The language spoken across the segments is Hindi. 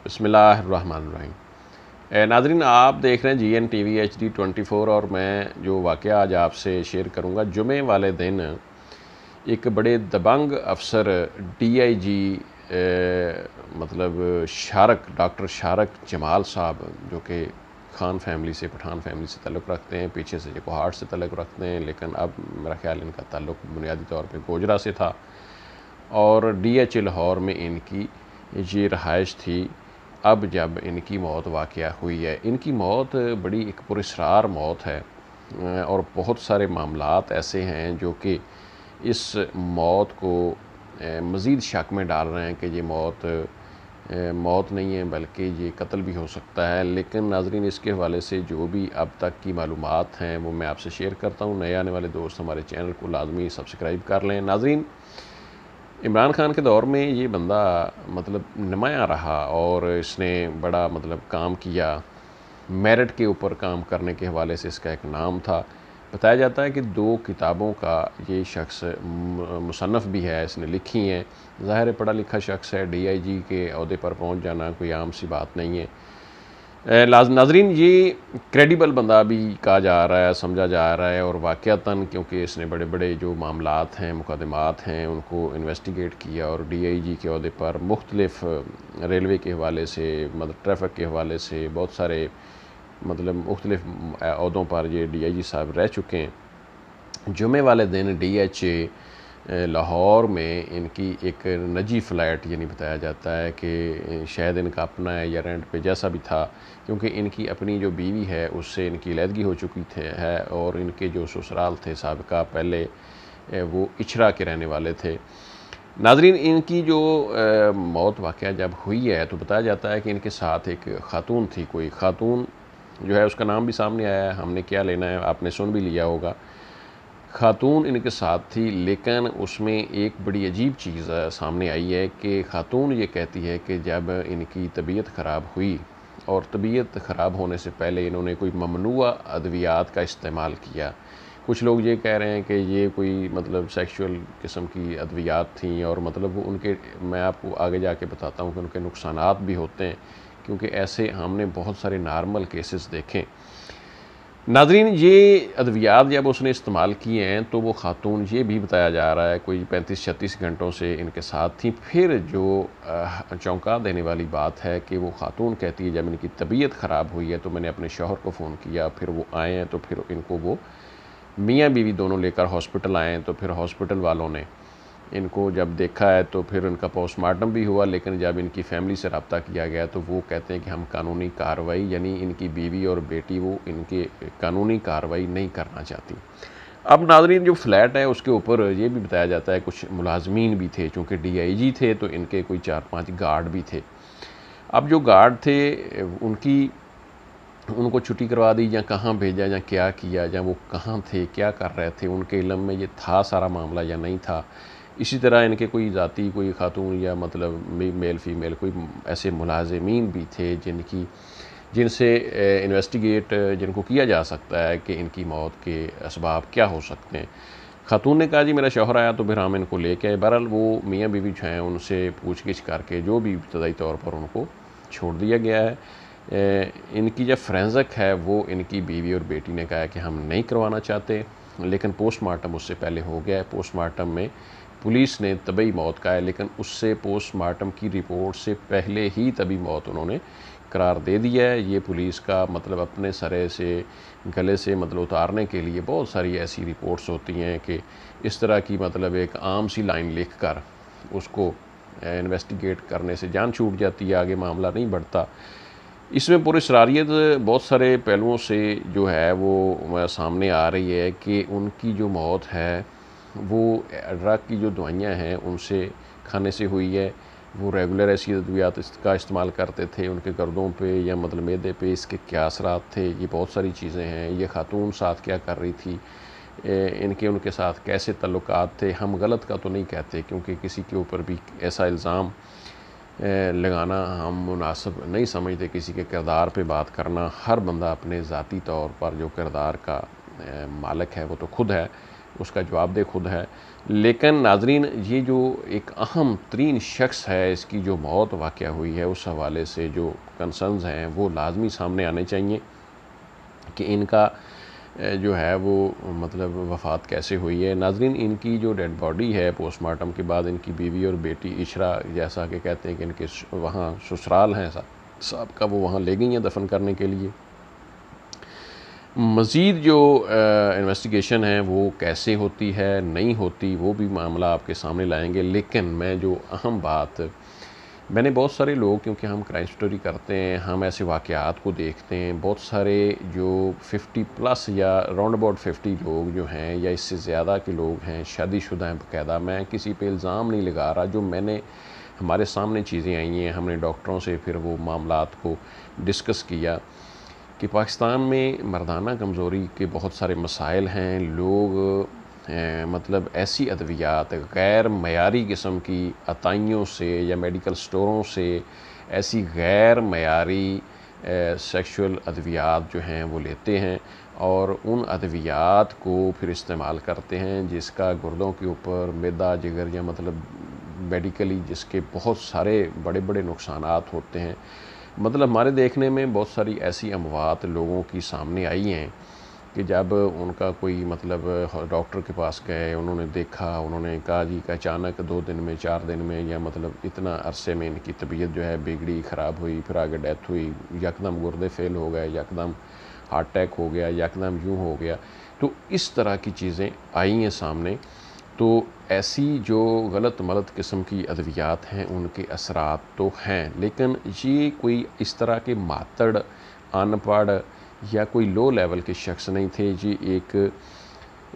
बिस्मिल्लाहिर्रहमानिर्रहीम। नाज़रीन, आप देख रहे हैं GNTV HD 24 और मैं जो वाक़या आज आपसे शेयर करूँगा, जुमे वाले दिन एक बड़े दबंग अफसर DIG मतलब डॉक्टर शारक जमाल साहब, जो कि खान फैमिली से, पठान फैमिली से ताल्लुक़ रखते हैं, पीछे से कोहाट से ताल्लुक़ रखते हैं, लेकिन अब मेरा ख़्याल इनका ताल्लुक़ बुनियादी तौर पे गोजरा से था और DH लाहौर में इनकी ये रहाइश थी। अब जब इनकी मौत वाक़या हुई है, इनकी मौत बड़ी एक पुरस्रार मौत है और बहुत सारे मामलात ऐसे हैं जो कि इस मौत को मज़ीद शक में डाल रहे हैं कि ये मौत नहीं है बल्कि ये कत्ल भी हो सकता है। लेकिन नाज़रीन, इसके हवाले से जो भी अब तक की मालूमात हैं वो मैं आपसे शेयर करता हूँ। नए आने वाले दोस्त हमारे चैनल को लाजमी सब्सक्राइब कर लें। नाज़रीन, इमरान खान के दौर में ये बंदा मतलब नुमाया रहा और इसने बड़ा मतलब काम किया, मेरिट के ऊपर काम करने के हवाले से इसका एक नाम था। बताया जाता है कि 2 किताबों का ये शख्स मुसन्नफ़ भी है, इसने लिखी हैं। ज़ाहिर है पढ़ा लिखा शख्स है, DIG के ओहदे पर पहुंच जाना कोई आम सी बात नहीं है। नाज़रीन, ये क्रेडिबल बंदा भी कहा जा रहा है, समझा जा रहा है और वाक़यातन क्योंकि इसने बड़े बड़े जो मामलात हैं, मुकदमात हैं, उनको इन्वेस्टिगेट किया और DIG के ओहदे पर मुख्तलिफ़ रेलवे के हवाले से, मतलब ट्रैफ़िक के हवाले से बहुत सारे मतलब मुख्तलिफ़ ओहदों पर ये DIG साहब रह चुके हैं। जुमे वाले दिन DH लाहौर में इनकी एक निजी फ़्लाइट, यानी बताया जाता है कि शायद इनका अपना है या रेंट पे, जैसा भी था, क्योंकि इनकी अपनी जो बीवी है उससे इनकी अलहदगी हो चुकी है और इनके जो ससुराल थे साबिका, पहले वो इचरा के रहने वाले थे। नाज़रीन, इनकी जो मौत वाक़या जब हुई है तो बताया जाता है कि इनके साथ एक ख़ातून थी, कोई ख़ातून जो है उसका नाम भी सामने आया है, हमने क्या लेना है, आपने सुन भी लिया होगा। ख़ातून इनके साथ थी, लेकिन उसमें एक बड़ी अजीब चीज़ सामने आई है कि ख़ातून ये कहती है कि जब इनकी तबीयत ख़राब हुई और तबीयत ख़राब होने से पहले इन्होंने कोई ममनुआ अद्वियात का इस्तेमाल किया। कुछ लोग ये कह रहे हैं कि ये कोई मतलब सेक्सुअल किस्म की अद्वियात थी और मतलब वो उनके, मैं आपको आगे जाके बताता हूँ कि उनके नुकसानात भी होते हैं, क्योंकि ऐसे हमने बहुत सारे नॉर्मल केसेस देखे। नाज़रीन, ये अद्वियात जब उसने इस्तेमाल किए हैं तो वो ख़ातून, ये भी बताया जा रहा है, कोई 35-36 घंटों से इनके साथ थी। फिर जो चौंका देने वाली बात है कि वो ख़ातून कहती है जब इनकी तबीयत ख़राब हुई है तो मैंने अपने शौहर को फ़ोन किया, फिर वो आए हैं तो फिर इनको वो मियाँ बीवी दोनों लेकर हॉस्पिटल आए हैं। तो फिर हॉस्पिटल वालों ने इनको जब देखा है तो फिर उनका पोस्टमार्टम भी हुआ, लेकिन जब इनकी फ़ैमिली से रब्ता किया गया तो वो कहते हैं कि हम कानूनी कार्रवाई, यानी इनकी बीवी और बेटी, वो इनके कानूनी कार्रवाई नहीं करना चाहती। अब नाज़रीन, जो फ्लैट है उसके ऊपर ये भी बताया जाता है कुछ मुलाजमीन भी थे, चूँकि DIG थे तो इनके कोई 4-5 गार्ड भी थे। अब जो गार्ड थे उनको छुट्टी करवा दी या कहाँ भेजा या क्या किया, या वो कहाँ थे, क्या कर रहे थे, उनके इल्म में ये था सारा मामला या नहीं था। इसी तरह इनके कोई ज़ाती कोई ख़ातून या मतलब मेल फ़ीमेल कोई ऐसे मुलाज़िमीन भी थे जिनसे इन्वेस्टिगेट जिनको किया जा सकता है कि इनकी मौत के असबाब क्या हो सकते हैं। ख़ातून ने कहा जी मेरा शौहर आया तो फिर हम इनको लेके आए। बहरहाल वो मियाँ बीवी जो हैं उनसे पूछगिछ करके जो भी इब्तदाई तौर पर उनको छोड़ दिया गया है। इनकी जो फोरेंसिक है वो इनकी बीवी और बेटी ने कहा है कि हम नहीं करवाना चाहते, लेकिन पोस्टमार्टम उससे पहले हो गया है। पोस्टमार्टम में पुलिस ने तबई मौत कहा है, लेकिन उससे पोस्टमार्टम की रिपोर्ट से पहले ही तबी मौत उन्होंने करार दे दिया है। ये पुलिस का मतलब अपने सरे से गले से मतलब उतारने के लिए बहुत सारी ऐसी रिपोर्ट्स होती हैं कि इस तरह की मतलब एक आम सी लाइन लिख कर उसको इन्वेस्टिगेट करने से जान छूट जाती है, आगे मामला नहीं बढ़ता। इसमें पुरस्रारियत बहुत सारे पहलुओं से जो है वो सामने आ रही है कि उनकी जो मौत है वो ड्रग की जो दवाइयाँ हैं उनसे खाने से हुई है। वो रेगुलर ऐसी अद्वियात इसका इस्तेमाल करते थे, उनके गर्दों पे या मतलब मैदे पे इसके क्या असरात थे, ये बहुत सारी चीज़ें हैं। ये ख़ातून साथ क्या कर रही थी, इनके उनके साथ कैसे ताल्लुकात थे। हम गलत का तो नहीं कहते, क्योंकि किसी के ऊपर भी ऐसा इल्ज़ाम लगाना हम मुनासिब नहीं समझते। किसी के किरदार पे बात करना, हर बंदा अपने ज़ाती तौर पर जो किरदार का मालिक है वो तो खुद है, उसका जवाबदेह खुद है। लेकिन नाज़रीन, ये जो एक अहम तरीन शख्स है, इसकी जो मौत वाक़या हुई है, उस हवाले से जो कंसर्न्स हैं वो लाज़मी सामने आने चाहिए कि इनका जो है वो मतलब वफ़ात कैसे हुई है। नाज़रीन, इनकी जो डेड बॉडी है पोस्टमार्टम के बाद इनकी बीवी और बेटी इशरा, जैसा कि कहते हैं कि इनके वहाँ ससुराल हैं साहब का, वो वहाँ ले गई हैं दफन करने के लिए। मज़ीद जो इन्वेस्टिगेशन है वो कैसे होती है नहीं होती, वो भी मामला आपके सामने लाएंगे। लेकिन मैं जो अहम बात, मैंने बहुत सारे लोग, क्योंकि हम क्राइम स्टोरी करते हैं, हम ऐसे वाक़यात को देखते हैं, बहुत सारे जो 50 प्लस या राउंड अबाउट 50 लोग जो हैं या इससे ज़्यादा के लोग हैं, शादीशुदा हैं बाकायदा। मैं किसी पे इल्ज़ाम नहीं लगा रहा, जो मैंने हमारे सामने चीज़ें आई हैं, हमने डॉक्टरों से फिर वो मामलात को डिस्कस किया कि पाकिस्तान में मर्दाना कमज़ोरी के बहुत सारे मसाइल हैं। लोग मतलब ऐसी अद्वियात गैर मयारी किस्म की अताइयों से या मेडिकल स्टोरों से ऐसी गैर मयारी सेक्सुअल अद्वियात जो हैं वो लेते हैं और उन अद्वियात को फिर इस्तेमाल करते हैं, जिसका गुर्दों के ऊपर मैदा जिगर या मतलब मेडिकली जिसके बहुत सारे बड़े बड़े नुकसानात होते हैं। मतलब हमारे देखने में बहुत सारी ऐसी अमवात लोगों की सामने आई हैं कि जब उनका कोई मतलब डॉक्टर के पास गए, उन्होंने देखा, उन्होंने कहा जी कि अचानक 2 दिन में 4 दिन में या मतलब इतना अरसे में इनकी तबीयत जो है बिगड़ी, ख़राब हुई, फिर आगे डेथ हुई, यकदम गुर्दे फेल हो गए, यकदम हार्ट अटैक हो गया, यकदम यूँ हो गया। तो इस तरह की चीज़ें आई हैं सामने। तो ऐसी जो गलत मलत किस्म की अद्वियात हैं उनके असरात तो हैं, लेकिन ये कोई इस तरह के मातड़, अनपढ़ या कोई लो लेवल के शख्स नहीं थे। ये एक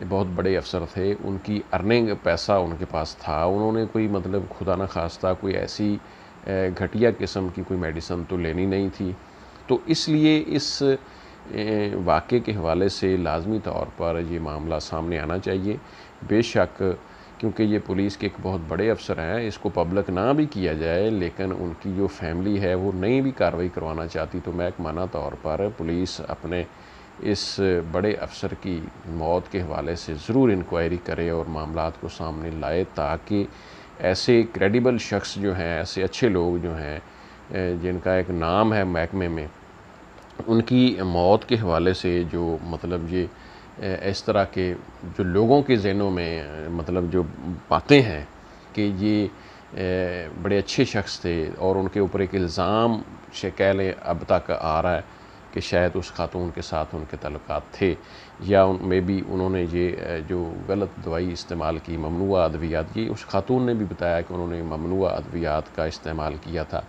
बहुत बड़े अफसर थे, उनकी अर्निंग पैसा उनके पास था, उन्होंने कोई मतलब खुदा न खास्ता कोई ऐसी घटिया किस्म की कोई मेडिसिन तो लेनी नहीं थी। तो इसलिए इस वाक़े के हवाले से लाज़मी तौर पर ये मामला सामने आना चाहिए। बेशक क्योंकि ये पुलिस के एक बहुत बड़े अफसर हैं, इसको पब्लिक ना भी किया जाए, लेकिन उनकी जो फैमिली है वो नहीं भी कार्रवाई करवाना चाहती, तो महकमाना तौर पर पुलिस अपने इस बड़े अफसर की मौत के हवाले से ज़रूर इंक्वायरी करे और मामलात को सामने लाए, ताकि ऐसे क्रेडिबल शख्स जो हैं, ऐसे अच्छे लोग जो हैं जिनका एक नाम है महकमे में, उनकी मौत के हवाले से जो मतलब ये इस तरह के जो लोगों के ज़हनों में मतलब जो बातें हैं कि ये बड़े अच्छे शख्स थे और उनके ऊपर एक इल्ज़ाम से कह लें अब तक आ रहा है कि शायद उस खातून के साथ उनके ताल्लुकात थे, या में भी उन्होंने ये जो गलत दवाई इस्तेमाल की, ममनुआ अद्वियात, ये उस खातून ने भी बताया कि उन्होंने ममनुआ अद्वियात का इस्तेमाल किया था।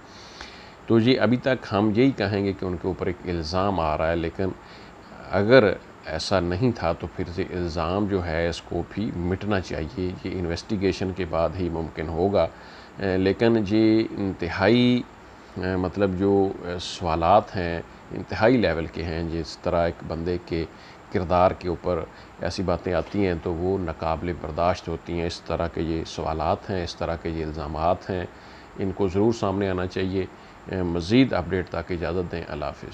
तो ये अभी तक हम यही कहेंगे कि उनके ऊपर एक इल्ज़ाम आ रहा है, लेकिन अगर ऐसा नहीं था तो फिर से इल्ज़ाम जो है इसको भी मिटना चाहिए। ये इन्वेस्टिगेशन के बाद ही मुमकिन होगा। लेकिन ये इंतहाई मतलब जो सवालात हैं इंतहाई लेवल के हैं, जिस तरह एक बंदे के किरदार के ऊपर ऐसी बातें आती हैं तो वो नाकाबिले बर्दाश्त होती हैं। इस तरह के ये सवालात हैं, इस तरह के ये इल्ज़ामात हैं, इनको ज़रूर सामने आना चाहिए। मज़ीद अपडेट तक इजाज़त दें। अल्लाह हाफ़िज़।